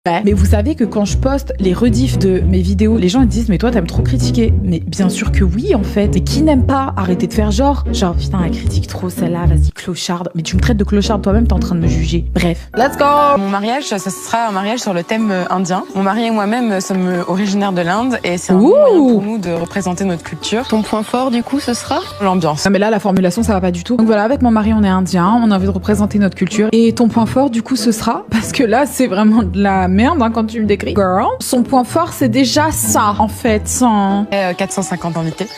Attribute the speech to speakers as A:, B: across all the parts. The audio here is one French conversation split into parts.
A: Ouais. Mais vous savez que quand je poste les rediffs de mes vidéos, les gens ils disent mais toi t'aimes trop critiquer. Mais bien sûr que oui en fait. Et qui n'aime pas arrêter de faire genre putain elle critique trop celle-là, vas-y clocharde. Mais tu me traites de clocharde toi-même, t'es en train de me juger. Bref, let's go.
B: Mon mariage, ça sera un mariage sur le thème indien. Mon mari et moi-même sommes originaires de l'Inde et c'est un bon moyen pour nous de représenter notre culture.
C: Ton point fort du coup ce sera
B: l'ambiance.
A: Non mais là la formulation ça va pas du tout. Donc voilà, avec mon mari on est indien, on a envie de représenter notre culture. Et ton point fort du coup ce sera, parce que là c'est vraiment de la merde hein, quand tu me décris. Girl, son point fort c'est déjà ça en fait.
B: 450 invités.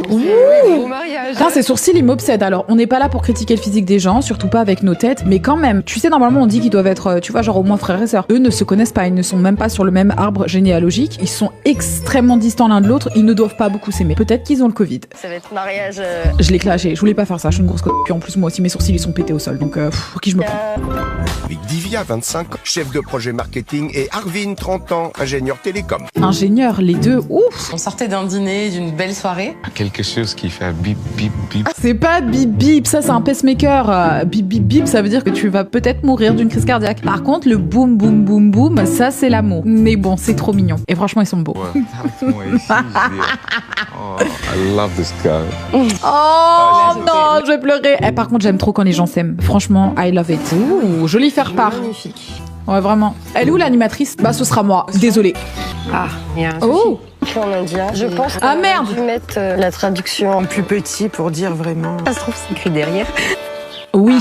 C: Au mariage.
A: Putain, ces sourcils ils m'obsèdent. Alors on n'est pas là pour critiquer le physique des gens, surtout pas avec nos têtes, mais quand même, tu sais normalement on dit qu'ils doivent être, tu vois, genre au moins frères et sœurs. Eux ne se connaissent pas, ils ne sont même pas sur le même arbre généalogique, ils sont extrêmement distants l'un de l'autre, ils ne doivent pas beaucoup s'aimer. Peut-être qu'ils ont le Covid.
C: Ça va être mariage.
A: Je l'ai clashé, je voulais pas faire ça, je suis une grosse Puis en plus moi aussi mes sourcils ils sont pétés au sol, donc pour qui je me prends.
D: Avec Divya, 25 ans, chef de projet marketing, et Arvin, 30 ans, ingénieur télécom.
A: Ingénieur, les deux, ouf.
B: On sortait d'un dîner, d'une belle soirée.
E: Quelque chose qui fait bip bip bip.
A: C'est pas bip bip, ça c'est un pacemaker. Bip bip bip, ça veut dire que tu vas peut-être mourir d'une crise cardiaque. Par contre, le boum boum boum boum, ça c'est l'amour. Mais bon, c'est trop mignon. Et franchement, ils sont beaux.
E: Ouais, moi ici, je dis, oh, I love this guy.
A: Oh non, je vais pleurer. Par contre, j'aime trop quand les gens s'aiment. Franchement, I love it. Ouh, joli faire-part.
C: Magnifique.
A: Ouais, vraiment. Elle est où l'animatrice? Bah, ce sera moi. Désolée.
C: Ah, il y a un
A: Oh.
C: souci. En indien. Je pense
A: Ah,
C: qu'on a
A: merde.
C: dû mettre la traduction.
F: Plus petit pour dire vraiment.
C: Ça se trouve, c'est écrit derrière.
A: Oui.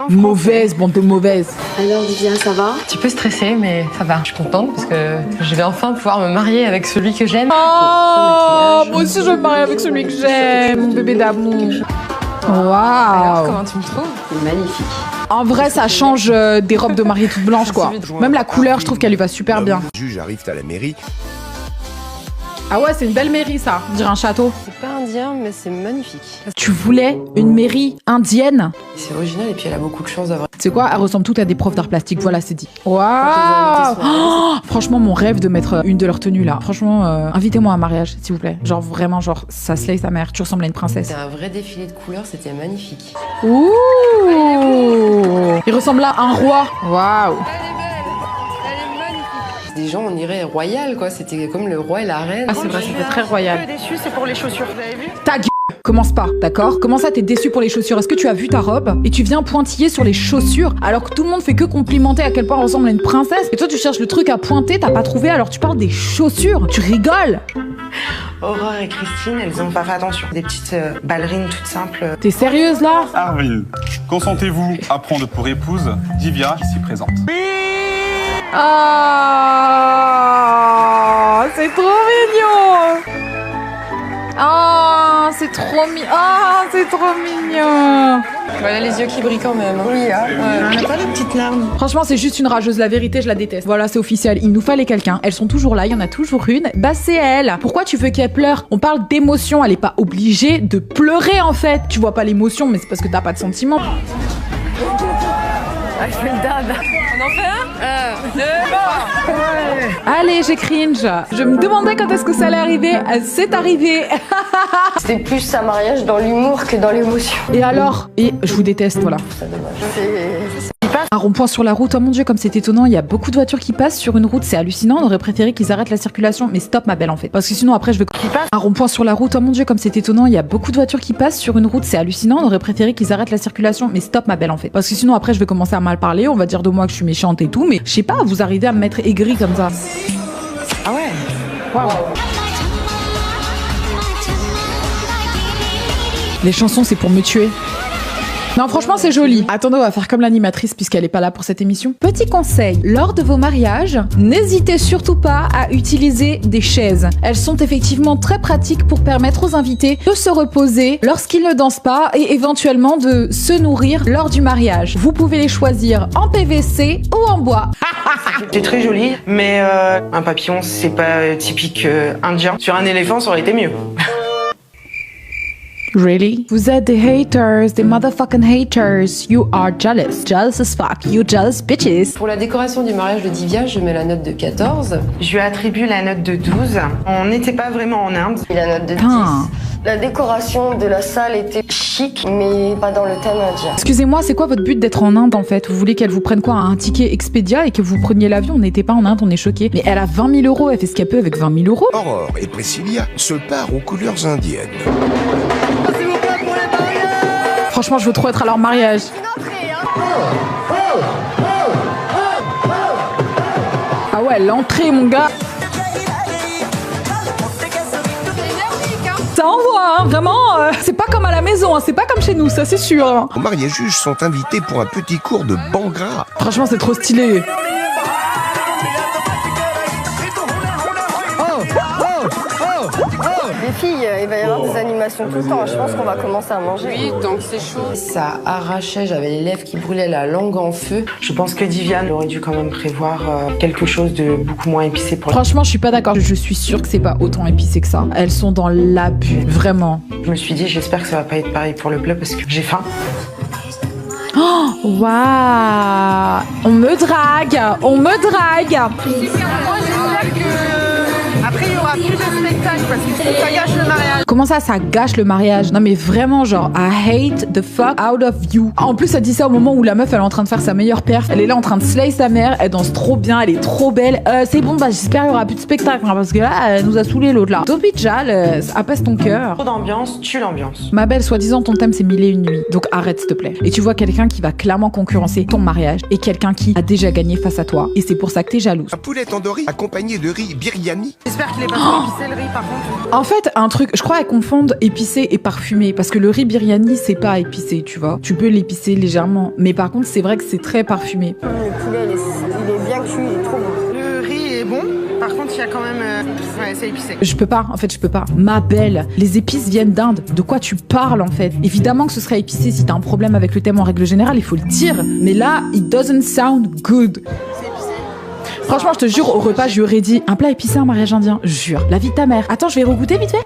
A: Mauvaise, bande de mauvaises.
C: Alors, Divya, ça va?
B: Un petit peu stressée, mais ça va. Je suis contente parce que je vais enfin pouvoir me marier avec celui que j'aime.
A: Oh, moi aussi je veux me marier avec celui que j'aime, mon bébé d'amour.
B: Alors,
A: Waouh.
B: comment tu me trouves?
C: C'est magnifique.
A: En vrai, ça change des robes de mariée toutes blanches, quoi. Même la couleur, je trouve qu'elle lui va super bien.
D: Les juges arrivent à la mairie.
A: Ah ouais, c'est une belle mairie, ça. On dirait un château.
C: C'est pas indien, mais c'est magnifique.
A: Tu voulais une mairie indienne?
F: C'est original et puis elle a beaucoup de chance d'avoir.
A: Tu sais quoi? Elles ressemblent toutes à des profs d'art plastique. Voilà, c'est dit. Waouh! Oh, franchement, mon rêve de mettre une de leurs tenues là. Franchement, invitez-moi à un mariage, s'il vous plaît. Genre vraiment, genre ça slay sa mère. Tu ressembles à une princesse.
C: C'était un vrai défilé de couleurs, c'était magnifique.
A: Ouh! Il ressemble à un roi. Waouh!
C: Des gens, on dirait royal, quoi. C'était comme le roi et la reine.
A: Ah, c'est vrai, c'était très royal.
F: Déçu, c'est pour les chaussures, vous avez vu?
A: Ta gueule! Commence pas, d'accord? Comment ça, t'es déçu pour les chaussures? Est-ce que tu as vu ta robe et tu viens pointiller sur les chaussures alors que tout le monde fait que complimenter à quel point elle ressemble à une princesse? Et toi, tu cherches le truc à pointer, t'as pas trouvé, alors tu parles des chaussures. Tu rigoles!
F: Aurore et Christine, elles ont pas fait attention. Des petites ballerines toutes simples.
A: T'es sérieuse là?
G: Arvin, consentez-vous à prendre pour épouse Divya, ici présente.
A: Ah, c'est trop mignon! Ah, c'est trop mignon! Ah, c'est trop mignon!
B: Voilà les yeux qui brillent quand même. Hein.
C: Oui, hein.
F: On n'a pas de petites larmes.
A: Franchement, c'est juste une rageuse, la vérité, je la déteste. Voilà, c'est officiel, il nous fallait quelqu'un. Elles sont toujours là, il y en a toujours une. Bah, c'est elle. Pourquoi tu veux qu'elle pleure? On parle d'émotion, elle est pas obligée de pleurer en fait. Tu vois pas l'émotion, mais c'est parce que t'as pas de sentiments.
C: Ah, je fais le dab.
B: On en fait un?
A: Allez, j'ai cringe. Je me demandais quand est-ce que ça allait arriver. C'est arrivé.
C: C'était plus un mariage dans l'humour que dans l'émotion.
A: Et alors? Et je vous déteste, voilà.
C: C'est dommage.
A: Un rond-point sur la route, oh mon dieu, comme c'est étonnant, il y a beaucoup de voitures qui passent sur une route, c'est hallucinant, on aurait préféré qu'ils arrêtent la circulation, mais stop ma belle en fait, parce que sinon après je vais... Un rond-point sur la route, oh mon dieu, comme c'est étonnant, il y a beaucoup de voitures qui passent sur une route, c'est hallucinant, on aurait préféré qu'ils arrêtent la circulation, mais stop ma belle en fait, parce que sinon après je vais commencer à mal parler, on va dire de moi que je suis méchante et tout, mais je sais pas, vous arrivez à me mettre aigri comme ça.
F: Ah ouais.
A: Waouh. Les chansons c'est pour me tuer. Non, franchement, c'est joli. Attendez, on va faire comme l'animatrice puisqu'elle est pas là pour cette émission. Petit conseil, lors de vos mariages, n'hésitez surtout pas à utiliser des chaises. Elles sont effectivement très pratiques pour permettre aux invités de se reposer lorsqu'ils ne dansent pas et éventuellement de se nourrir lors du mariage. Vous pouvez les choisir en PVC ou en bois.
F: C'est très joli, mais un papillon, c'est pas typique indien. Sur un éléphant, ça aurait été mieux.
A: Really? Vous êtes des haters, des motherfucking haters. You are jealous. Jealous as fuck. You jealous bitches.
H: Pour la décoration du mariage de Divya, je mets la note de 14.
F: Je lui attribue la note de 12. On n'était pas vraiment en Inde.
C: Et la note de 10. La décoration de la salle était chic, mais pas dans le thème indien.
A: Excusez-moi, c'est quoi votre but d'être en Inde en fait? Vous voulez qu'elle vous prenne quoi? Un ticket Expedia et que vous preniez l'avion? On n'était pas en Inde, on est choqués. Mais elle a 20 000 euros, elle fait ce qu'elle peut avec 20 000 euros.
D: Aurore et Priscilla se parent aux couleurs indiennes.
A: Franchement, je veux trop être à leur mariage. Ah ouais, l'entrée, mon gars. Ça envoie, hein, vraiment. C'est pas comme à la maison, hein, c'est pas comme chez nous, ça c'est sûr. Hein.
D: Les mariés juges sont invités pour un petit cours de bhangra.
A: Franchement, c'est trop stylé.
C: Les filles, il va y avoir des animations tout le temps. Je pense qu'on va commencer à manger.
H: Oui, donc c'est chaud. Ça arrachait, j'avais les lèvres qui brûlaient, la langue en feu.
F: Je pense que Divya aurait dû quand même prévoir quelque chose de beaucoup moins épicé pour
A: Franchement, je suis pas d'accord. Je suis sûre que c'est pas autant épicé que ça. Elles sont dans l'abus, vraiment.
F: Je me suis dit, j'espère que ça va pas être pareil pour le plat parce que j'ai faim.
A: Oh, waouh! On me drague! On me drague!
F: Après, il y aura plus de spectacle parce que ça gâche le mariage.
A: Comment ça gâche le mariage? Non mais vraiment genre, I hate the fuck out of you. En plus, elle dit ça au moment où la meuf elle est en train de faire sa meilleure perf. Elle est là en train de slay sa mère, elle danse trop bien, elle est trop belle. C'est bon, bah j'espère qu'il y aura plus de spectacle hein, parce que là, elle nous a saoulé l'autre là. Don't be jealous, apaise ton cœur.
F: Trop d'ambiance, tue l'ambiance.
A: Ma belle, soi-disant ton thème c'est 1001 nuits, donc arrête s'il te plaît. Et tu vois quelqu'un qui va clairement concurrencer ton mariage et quelqu'un qui a déjà gagné face à toi et c'est pour ça que t'es jalouse.
D: Un poulet tandoori accompagné de riz biryani.
F: J'espère qu'il est pas trop épicé le riz par contre.
A: En fait, un truc, je crois qu'elles confondent épicé et parfumé parce que le riz biryani c'est pas épicé, tu vois. Tu peux l'épicer légèrement, mais par contre c'est vrai que c'est très parfumé.
C: Le poulet, il est bien cuit, il est trop bon.
F: Le riz est bon, par contre il y a quand même... ouais, c'est épicé.
A: Je peux pas, en fait je peux pas. Ma belle, les épices viennent d'Inde. De quoi tu parles en fait? Évidemment que ce serait épicé si t'as un problème avec le thème en règle générale, il faut le dire. Mais là, it doesn't sound good. Franchement, je te jure, au repas, je lui aurais dit un plat épicé, un mariage indien. Jure, la vie de ta mère. Attends, je vais regoûter vite fait.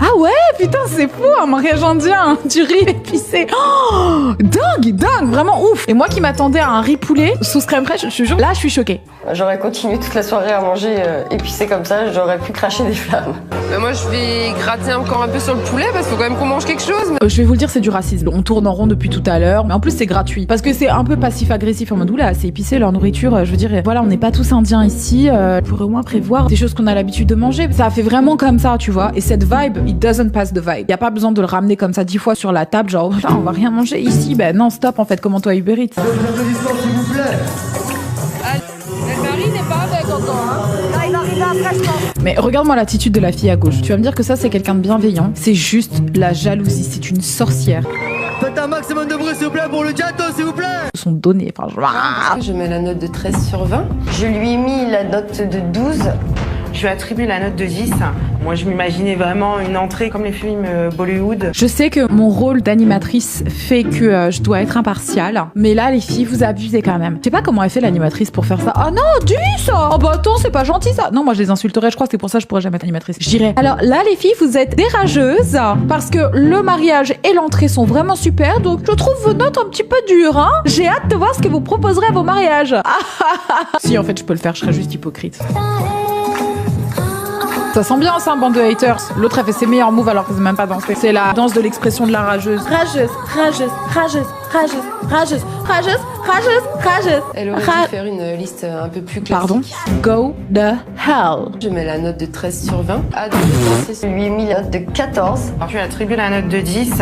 A: Ah ouais, putain, c'est fou, un mariage indien, du riz épicé. Oh, dingue, vraiment ouf. Et moi qui m'attendais à un riz poulet, sauce crème fraîche, je te jure, là, je suis choquée.
C: J'aurais continué toute la soirée à manger épicé comme ça, j'aurais pu cracher des flammes.
H: Moi, je vais gratter encore un peu sur le poulet parce qu'il faut quand même qu'on mange quelque chose.
A: Je vais vous le dire, c'est du racisme. On tourne en rond depuis tout à l'heure, mais en plus c'est gratuit. Parce que c'est un peu passif-agressif en mode oula, c'est épicé leur nourriture. Je veux dire, voilà, on n'est pas tous indiens ici. On pourrait au moins prévoir des choses qu'on a l'habitude de manger. Ça fait vraiment comme ça, tu vois. Et cette vibe, it doesn't pass the vibe. Y a pas besoin de le ramener comme ça 10 fois sur la table, genre on va rien manger ici. Ben non, stop en fait, comment-toi Uber Eats. Mais regarde-moi l'attitude de la fille à gauche. Tu vas me dire que ça c'est quelqu'un de bienveillant. C'est juste la jalousie, c'est une sorcière.
I: Faites un maximum de bruit s'il vous plaît pour le gâteau s'il vous plaît.
A: Sont donnés, franchement.
H: Je mets la note de 13 sur 20.
C: Je lui ai mis la note de 12.
F: Je lui attribue la note de 10. Moi, je m'imaginais vraiment une entrée comme les films Bollywood.
A: Je sais que mon rôle d'animatrice fait que je dois être impartiale, mais là, les filles, vous abusez quand même. Je sais pas comment elle fait l'animatrice pour faire ça. Ah non, dis ça. Oh bah attends, c'est pas gentil ça. Non, moi je les insulterais, je crois que c'est pour ça que je pourrais jamais être animatrice. Je dirais, alors là, les filles, vous êtes des rageuses parce que le mariage et l'entrée sont vraiment super, donc je trouve vos notes un petit peu dures, hein. J'ai hâte de voir ce que vous proposerez à vos mariages. Si, en fait, je peux le faire, je serais juste hypocrite. Ça sent bien ça, bande de haters. L'autre a fait ses meilleurs moves alors qu'elle sait même pas danser. C'est la danse de l'expression de la rageuse. Rageuse, rageuse, rageuse, rageuse, rageuse, rageuse, rageuse, rageuse.
H: Elle aurait dû faire une liste un peu plus classique.
A: Pardon? Go the hell.
H: Je mets la note de 13 sur 20.
C: Je lui ai mis la note de 14.
F: Alors, je lui attribue la note de 10.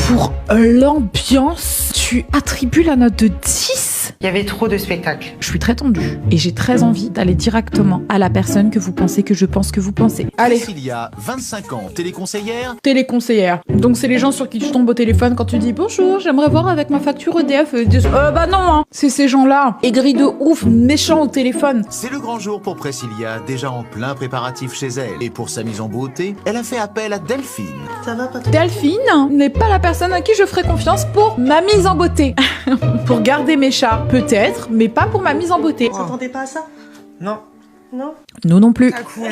A: Pour l'ambiance, tu attribues la note de 10?
F: Il y avait trop de spectacles.
A: Je suis très tendue et j'ai très envie d'aller directement à la personne que vous pensez que je pense que vous pensez. Allez.
J: Priscilla, 25 ans, téléconseillère.
A: Téléconseillère. Donc c'est les gens sur qui tu tombes au téléphone quand tu dis bonjour, j'aimerais voir avec ma facture EDF. Ils disent bah non, hein. C'est ces gens-là, aigris de ouf, méchants au téléphone.
J: C'est le grand jour pour Priscilla, déjà en plein préparatif chez elle. Et pour sa mise en beauté, elle a fait appel à Delphine.
F: Ça va pas?
A: Delphine n'est pas la personne à qui je ferai confiance pour ma mise en beauté. Pour garder mes chats, peut-être, mais pas pour ma mise en beauté.
F: Vous s'attendez pas à ça?
I: Non.
F: Non?
A: Nous non plus.
F: Ah cool.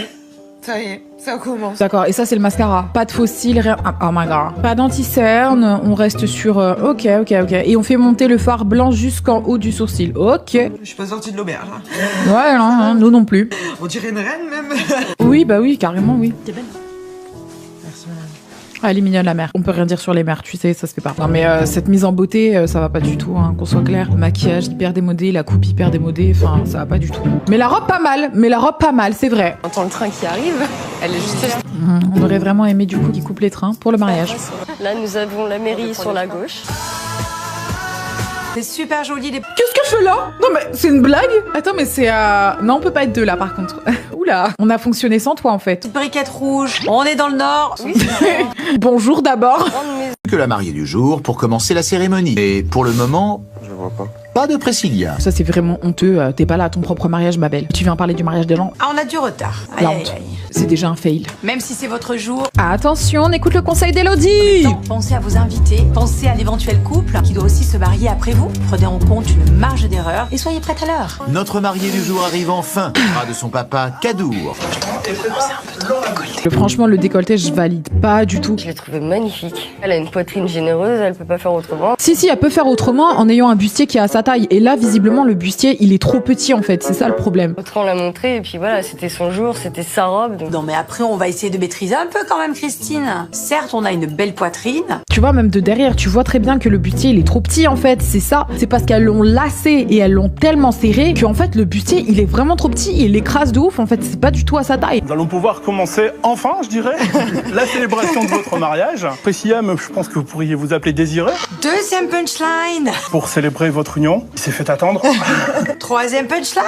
F: Ça y est, ça commence.
A: D'accord, et ça c'est le mascara. Pas de fossiles, rien. Oh my god. Pas d'anti-cerne, on reste sur... Ok. Et on fait monter le fard blanc jusqu'en haut du sourcil. Ok.
F: Je suis pas sortie de l'auberge.
A: Ouais, non, nous non plus.
F: On dirait une reine même.
A: Oui, bah oui, carrément oui.
F: T'es belle. Merci madame.
A: Ah, elle est mignonne la mère. On peut rien dire sur les mères, tu sais, ça se fait pas. Non mais cette mise en beauté, ça va pas du tout, hein, qu'on soit clair. Le maquillage hyper démodé, la coupe hyper démodée, enfin ça va pas du tout. Mais la robe pas mal, c'est vrai.
B: On entend le train qui arrive, elle est juste là.
A: On aurait vraiment aimé du coup qu'ils coupent les trains pour le mariage.
C: Là, nous avons la mairie sur la gauche.
F: C'est super joli les...
A: Qu'est-ce que je fais là? Non mais c'est une blague? Attends mais c'est... Non on peut pas être deux là par contre. Oula, on a fonctionné sans toi en fait.
F: briquettes rouges. On est dans le nord.
C: Oui,
A: Bonjour d'abord.
J: Que la mariée du jour pour commencer la cérémonie. Et pour le moment,
D: Je vois pas.
J: pas de Priscilla.
A: Ça c'est vraiment honteux, t'es pas là à ton propre mariage ma belle. Tu viens parler du mariage des gens,
F: Ah, on a du retard.
A: la honte. C'est déjà un fail.
F: Même si c'est votre jour,
A: Attention, on écoute le conseil d'Elodie.
F: pensez à vos invités, pensez à l'éventuel couple qui doit aussi se marier après vous. Prenez en compte une marge d'erreur et soyez prête à l'heure.
J: Notre mariée du jour arrive enfin. Bras de son papa, Kadour.
A: Franchement le décolleté je valide pas du tout.
C: Je l'ai trouvée magnifique. Elle a une poitrine généreuse, elle peut pas faire autrement.
A: Si, elle peut faire autrement en ayant un bustier qui est à sa taille. Et là, visiblement, le bustier, il est trop petit en fait. C'est ça le problème.
C: L'autre, on l'a montré et puis voilà, c'était son jour, c'était sa robe. Donc...
F: Non mais après on va essayer de maîtriser un peu quand même Christine. Certes on a une belle poitrine.
A: Tu vois, même de derrière, tu vois très bien que le bustier, il est trop petit en fait. C'est ça. C'est parce qu'elles l'ont lacé et elles l'ont tellement serré qu'en fait, le bustier, il est vraiment trop petit. Il écrase de ouf. En fait, c'est pas du tout à sa taille.
G: Nous allons pouvoir commencer enfin, je dirais, la célébration de votre mariage. Priscilla, je pense que vous pourriez vous appeler Désiré
F: Deuxième punchline.
G: pour célébrer votre union. Il s'est fait attendre.
F: Troisième punchline.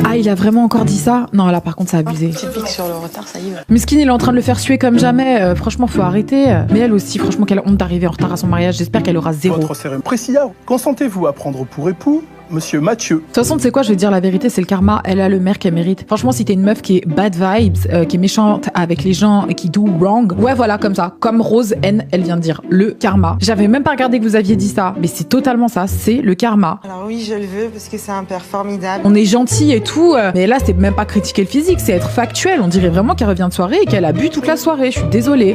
A: Ah, il a vraiment encore dit ça? Non, là, par contre, ça a abusé.
B: Petite pique sur le retard, ça y va.
A: Miskin, il est en train de le faire suer comme jamais. Franchement, faut arrêter. Mais elle aussi, franchement, quelle honte d'arriver en retard à son mariage. J'espère qu'elle aura zéro.
G: Votre cérémonie. Priscilla, consentez-vous à prendre pour époux Monsieur Mathieu?
A: De toute façon, tu sais quoi, je vais te dire la vérité, c'est le karma. Elle a le mère qu'elle mérite. Franchement, si t'es une meuf qui est bad vibes, qui est méchante avec les gens et qui do wrong, ouais, voilà, comme ça. Comme Rose N, elle vient de dire. Le karma. J'avais même pas regardé que vous aviez dit ça, mais c'est totalement ça. C'est le karma.
F: Alors oui je le veux parce que c'est un père formidable.
A: On est gentil et tout, mais là, c'est même pas critiquer le physique, c'est être factuel. On dirait vraiment qu'elle revient de soirée et qu'elle a bu toute la soirée. Je suis désolée.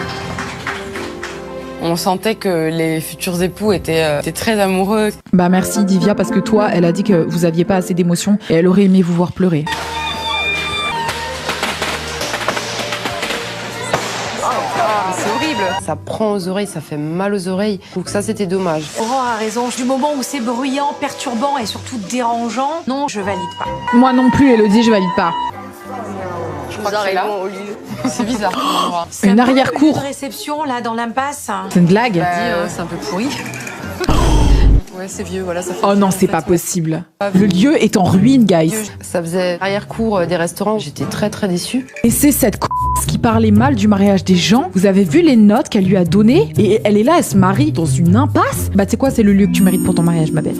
B: On sentait que les futurs époux étaient très amoureux.
A: Bah merci Divya, parce que toi, elle a dit que vous aviez pas assez d'émotions et elle aurait aimé vous voir pleurer.
B: C'est horrible.
H: Ça prend aux oreilles, ça fait mal aux oreilles. Donc ça, c'était dommage.
F: Aurore a raison, du moment où c'est bruyant, perturbant et surtout dérangeant, non, je valide pas.
A: Moi non plus, Elodie, je valide pas.
B: Je crois que c'est là. C'est bizarre.
F: C'est
A: Une
F: un peu
A: arrière-cour.
F: une réception là dans l'impasse.
A: C'est une blague?
B: C'est un peu pourri. Ouais, c'est vieux, voilà. Ça fait
A: Oh non, c'est pas possible. Le lieu est en ruine, guys.
H: Ça faisait arrière-cour des restaurants. J'étais très très déçue.
A: Et c'est cette qui parlait mal du mariage des gens. Vous avez vu les notes qu'elle lui a données? Et elle est là, elle se marie dans une impasse. Bah tu sais quoi, c'est le lieu que tu mérites pour ton mariage, ma belle.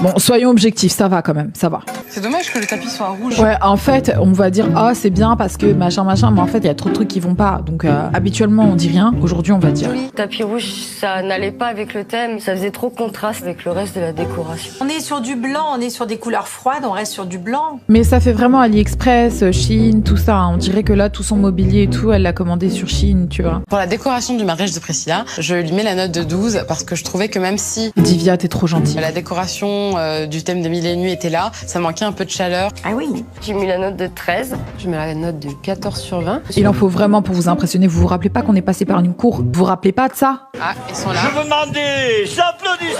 A: Bon, soyons objectifs, ça va quand même, ça va.
B: C'est dommage que le tapis soit rouge.
A: Ouais, en fait, on va dire ah c'est bien parce que machin, mais en fait il y a trop de trucs qui vont pas. Donc habituellement on dit rien. Aujourd'hui on va dire.
C: Joli. Tapis rouge, ça n'allait pas avec le thème, ça faisait trop contraste avec le reste de la décoration.
F: On est sur du blanc, on est sur des couleurs froides, on reste sur du blanc.
A: Mais ça fait vraiment AliExpress, Shein, tout ça. Hein. On dirait que là tout son mobilier et tout, elle l'a commandé sur Shein, tu vois.
B: Pour la décoration du mariage de Priscilla, je lui mets la note de 12 parce que je trouvais que même si
A: Divya, t'es trop gentille.
B: la décoration du thème des mille et une nuits était là, ça manquait un peu de chaleur.
F: Ah oui.
C: J'ai mis la note de 13.
H: Je mets la note de 14 sur 20.
A: Il en faut vraiment pour vous impressionner. Vous vous rappelez pas qu'on est passé par une cour? Vous vous rappelez pas de ça?
B: Ah, ils sont là.
I: Je demande des applaudissements.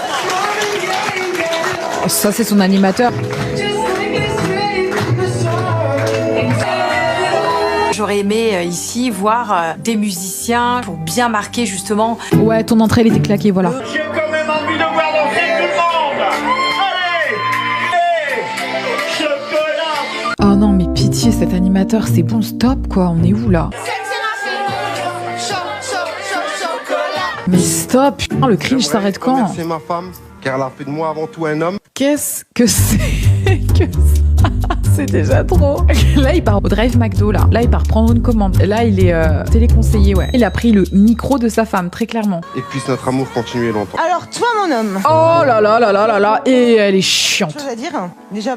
A: Ça c'est son animateur.
F: J'aurais aimé ici voir des musiciens pour bien marquer justement.
A: Ouais, ton entrée elle était claquée, voilà.
I: J'ai quand même envie de voir danser tout le monde. Allez, hey, chocolat.
A: Oh non mais pitié, cet animateur, c'est bon, stop quoi. On est où là? Mais stop, putain, le cringe s'arrête quand?
D: C'est ma femme, car elle a fait de moi avant tout un homme.
A: Qu'est-ce que c'est que ça? c'est déjà trop. Là, il part au drive McDo, là. Là, il part prendre une commande. Là, il est téléconseiller, ouais. Il a pris le micro de sa femme, très clairement.
D: Et puisse notre amour continuer longtemps.
K: Alors, toi, mon homme.
A: Oh là là là là là là. Et elle est chiante.
K: Chose à dire. Déjà,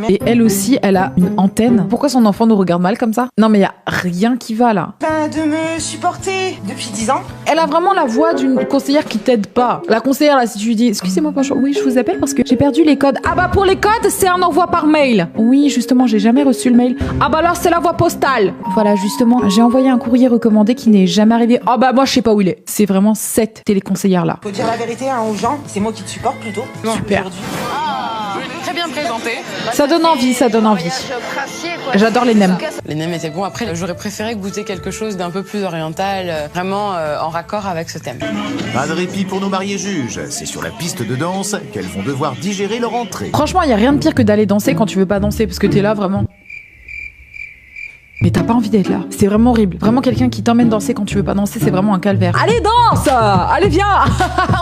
A: Et elle aussi, elle a une antenne. Pourquoi son enfant nous regarde mal comme ça? Non, mais il y a rien qui va, là.
K: De me supporter depuis 10 ans.
A: Elle a vraiment la voix d'une conseillère qui t'aide pas. La conseillère, là, si tu lui dis, excusez-moi, bonjour, oui, je vous appelle parce que j'ai perdu les codes. Ah bah, pour les codes, c'est un envoi par mail. Oui, justement, j'ai jamais reçu le mail. Ah bah alors, c'est la voie postale. Voilà, justement, j'ai envoyé un courrier recommandé qui n'est jamais arrivé. Ah bah, moi, je sais pas où il est. C'est vraiment cette téléconseillère-là.
K: Faut dire la vérité aux gens, c'est moi qui te supporte plutôt.
A: Super.
B: Très bien présenté.
A: Ça donne envie, ça donne envie. J'adore les nems.
B: Les nems étaient bons. Après, j'aurais préféré goûter quelque chose d'un peu plus oriental, vraiment en raccord avec ce thème.
J: Pas de répit pour nos mariés juges. C'est sur la piste de danse qu'elles vont devoir digérer leur entrée.
A: Franchement, il y a rien de pire que d'aller danser quand tu veux pas danser parce que t'es là vraiment. Mais t'as pas envie d'être là. C'est vraiment horrible. Vraiment, quelqu'un qui t'emmène danser quand tu veux pas danser, c'est vraiment un calvaire. Allez, danse! Allez, viens!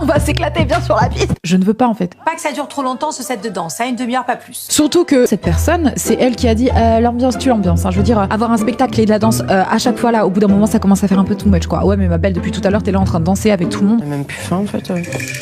A: On va s'éclater, viens sur la piste. Je ne veux pas, en fait.
F: Pas que ça dure trop longtemps ce set de danse, une demi-heure, pas plus.
A: Surtout que cette personne, c'est elle qui a dit l'ambiance tue l'ambiance. Hein. Je veux dire, avoir un spectacle et de la danse à chaque fois là, au bout d'un moment, ça commence à faire un peu too much, quoi. Ouais, mais ma belle, depuis tout à l'heure, t'es là en train de danser avec tout le monde.
B: J'ai même plus faim, en fait.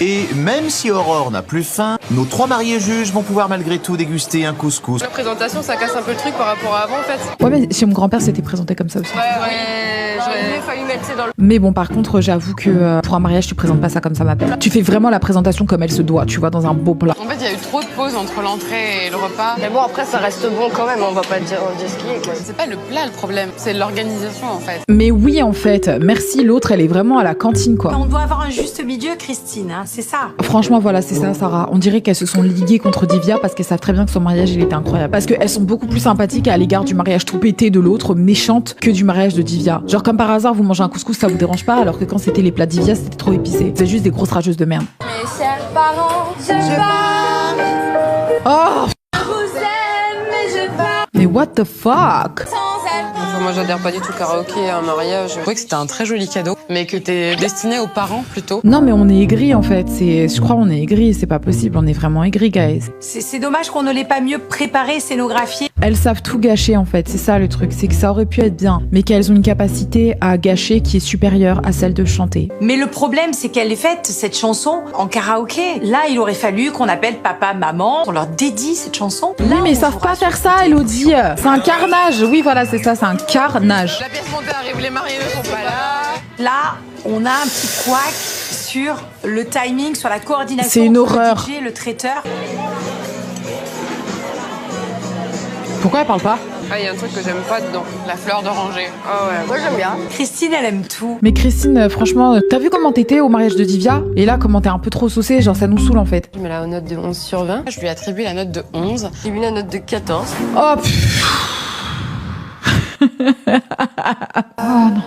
J: Et même si Aurore n'a plus faim, nos 3 mariés juges vont pouvoir malgré tout déguster un couscous.
B: La présentation, ça casse un peu le truc par rapport à avant, en fait.
A: Ouais, mais si mon grand-père s'était présenté comme ça aussi.
B: J'aurais failli mettre dans le...
A: Mais bon, par contre, j'avoue que pour un mariage, tu présentes pas ça comme ça, ma belle. Tu fais vraiment la présentation comme elle se doit, tu vois, dans un beau plat.
B: En fait, il y a eu trop de pauses entre l'entrée et le repas.
C: Mais bon, après, ça reste bon quand même, on va pas dire ce qui est, quoi.
B: C'est pas le plat le problème, c'est l'organisation, en fait.
A: Mais oui, en fait, merci, l'autre, elle est vraiment à la cantine, quoi.
F: On doit avoir un juste milieu, Christine, hein, c'est ça.
A: Franchement, voilà, c'est ça, Sarah. On dirait qu'elles se sont liguées contre Divya parce qu'elles savent très bien que son mariage, il était incroyable. Parce qu'elles sont beaucoup plus sympathiques à l'égard du mariage tout pété de l'autre, méchante, que du mariage de Divya. Genre, comme par hasard, vous mangez un couscous, ça vous dérange pas, alors que quand c'était les plats Divya, c'était trop épicé. C'est juste des grosses rageuses de merde.
C: Mes chers parents, je pars.
A: Oh!
C: Je vous aime, mais je pars.
A: Mais what the fuck?
B: Enfin, moi, j'adhère pas du tout karaoké à un mariage. Je trouvais que c'était un très joli cadeau, mais que t'es destiné aux parents plutôt.
A: Non, mais on est aigris en fait. Je crois on est aigris. C'est pas possible. On est vraiment aigris, guys.
F: C'est dommage qu'on ne l'ait pas mieux préparé, scénographié.
A: Elles savent tout gâcher en fait. C'est ça le truc. C'est que ça aurait pu être bien, mais qu'elles ont une capacité à gâcher qui est supérieure à celle de chanter.
F: Mais le problème, c'est qu'elle est faite, cette chanson, en karaoké. Là, il aurait fallu qu'on appelle papa, maman, qu'on leur dédie cette chanson.
A: Oui, mais ils savent pas faire ça, Elodie. C'est un carnage. Oui, voilà, c'est ça. C'est un carnage.
B: La pièce montée arrive, les mariés ne sont pas là.
F: Là, on a un petit couac sur le timing, sur la coordination.
A: C'est une horreur.
F: Le DJ, le traiteur.
A: Pourquoi elle parle pas?
B: Ah, il y a un truc que j'aime pas dedans, la fleur d'oranger. Ah ouais.
C: Moi, j'aime bien.
F: Christine, elle aime tout.
A: Mais Christine, franchement, t'as vu comment t'étais au mariage de Divya? Et là, comment t'es un peu trop saucée, genre ça nous saule en fait.
B: Je mets la note de 11 sur 20. Je lui attribue la note de 11.
C: J'ai mis la note de 14.
A: Oh oh non.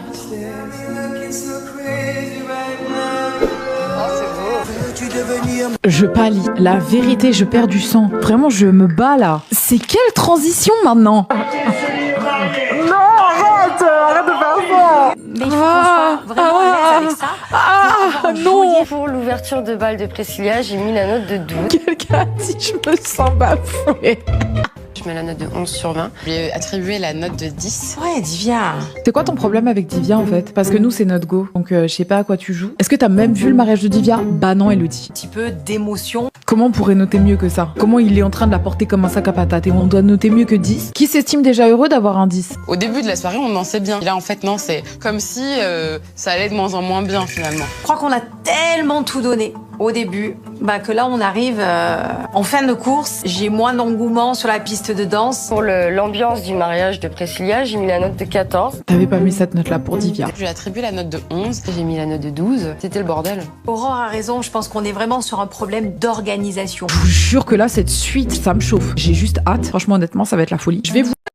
A: Je pâlis. La vérité, je perds du sang. Vraiment, je me bats là. C'est quelle transition maintenant? Non, arrête de faire ça.
F: Mais il faut qu'on soit vraiment à l'aise avec ça.
A: Ah non.
C: Pour l'ouverture de bal de Priscilla, j'ai mis la note de 12.
A: Quelqu'un a dit je me sens bafouée.
B: Je mets la note de 11 sur 20. Je lui ai attribué la note de 10.
F: Ouais, Divya.
A: C'est quoi ton problème avec Divya en fait? Parce que nous c'est notre go, donc je sais pas à quoi tu joues. Est-ce que t'as même vu le mariage de Divya? Bah non, Elodie.
F: Un petit peu d'émotion.
A: Comment on pourrait noter mieux que ça? Comment il est en train de la porter comme un sac à patates et on doit noter mieux que 10? Qui s'estime déjà heureux d'avoir un 10?
B: Au début de la soirée, on dansait bien. Et là, en fait, non, c'est comme si ça allait de moins en moins bien finalement.
F: Je crois qu'on a tellement tout donné au début, que là on arrive en fin de course. J'ai moins d'engouement sur la piste de danse.
C: Pour l'ambiance du mariage de Priscilla, j'ai mis la note de 14.
A: T'avais pas mis cette note-là pour Divya?
B: Je lui ai attribué la note de 11. J'ai mis la note de 12. C'était le bordel.
F: Aurore a raison, je pense qu'on est vraiment sur un problème d'organisation.
A: Je vous jure que là, cette suite, ça me chauffe. J'ai juste hâte. Franchement, honnêtement, ça va être la folie. Je vais vous